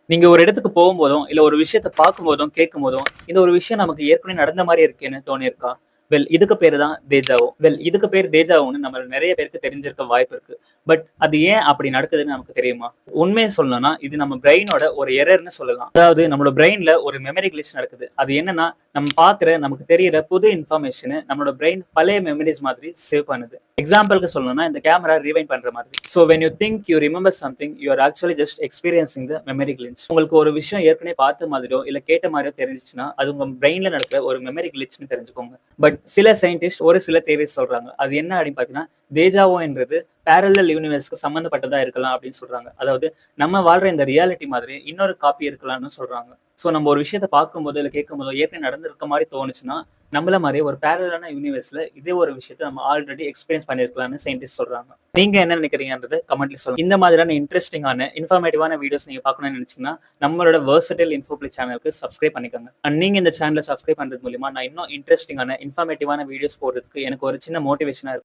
நீங்க ஒரு இடத்துக்கு போகும்போதும், இல்ல ஒரு விஷயத்த பார்க்கும்போதும், கேட்கும்போதும், இந்த ஒரு விஷயம் நமக்கு ஏற்கனவே நடந்த மாரி இருக்கேன்னு தோணியிருக்கா? இதுக்கு பேரு தான் தேஜாவு. இதுக்கு பேரு தேஜாவுன்னு நம்மள நெறைய பேருக்கு தெரிஞ்சிருக்க வாய்ப்பு இருக்கு. அது ஏன் அப்படி நடக்குதுன்னு நமக்கு தெரியுமா? உண்மைய சொல்லணும்னா, இது நம்ம பிரெயினோட ஒரு எரர்ன்னு சொல்லலாம். அதாவது நம்மளோட பிரெயின்ல ஒரு மெமரி கிளிச் நடக்குது. அது என்னன்னா, நம்ம பார்க்குற, நமக்கு தெரியிற புது இன்ஃபர்மேஷன நம்மளோட பிரெயின் பழைய மெமரீஸ் மாதிரி சேவ் பண்ணுது. எக்ஸாம்பிள்க்கு சொல்லணும்னா, இந்த கேமரா ரிவைண்ட் பண்ற மாதிரி. So when you think you remember something, you are actually just experiencing the memory glitch. உங்களுக்கு ஒரு விஷயம் ஏற்கனவே பார்த்த மாதிரியோ, இல்ல கேட்ட மாரியோ தெரிஞ்சுச்சுன்னா, அது உங்க பிரெயின்ல நடக்கிற ஒரு மெமரி கிளிச்ன்னு தெரிஞ்சுக்கோங்க. சில சயின்டிஸ்ட் ஒரு சில தியரீஸ் சொல்றாங்க. அது என்ன அப்படின்னு பார்த்தீங்கன்னா, தேஜாவோ என்றது பேரலல் யூனிவர்ஸ்க்கு சம்மந்தப்பட்டதா இருக்கலாம் அப்படின்னு சொல்றாங்க. அதாவது நம்ம வாழ்ற இந்த ரியாலிட்டி மாதிரி இன்னொரு காப்பி இருக்கலாம்னு சொல்றாங்க. சோ நம்ம ஒரு விஷயத்த பார்க்கும்போதோ, இல்ல கேட்கும்போதோ ஏற்கனவே நடந்திருக்க மாரி தோணுச்சுன்னா, நம்மள மாரியே ஒரு பேரலலான யூனிவர்ஸ்ல இதே ஒரு விஷயத்த நம்ம ஆல்ரெடி எக்ஸ்பீரியன்ஸ் பண்ணியிருக்கலாம்னு சயின்டிஸ்ட் சொல்றாங்க. நீங்க என்ன நினைக்கிறீங்கன்றத கமெண்ட்ல சொல்லுங்க. இந்த மாதிரியான இன்ட்ரஸ்டிங்கான, இன்ஃபர்மேட்டிவான வீடியோஸ் நீங்க பார்க்கணும்னு நினைச்சீங்கன்னா, நம்மளோட வெர்சடைல் இன்ஃபோ சேனலுக்கு சப்ஸ்கிரைப் பண்ணிக்கோங்க. நீங்க இந்த சேனல சப்ஸ்கிரைப் பண்றது மூலியமா நான் இன்னும் இன்ட்ரஸ்டிங்கான, இன்ஃபர்மேட்டிவான வீடியோஸ் போடுறதுக்கு எனக்கு ஒரு சின்ன மோட்டிவேஷனா இருக்கும்.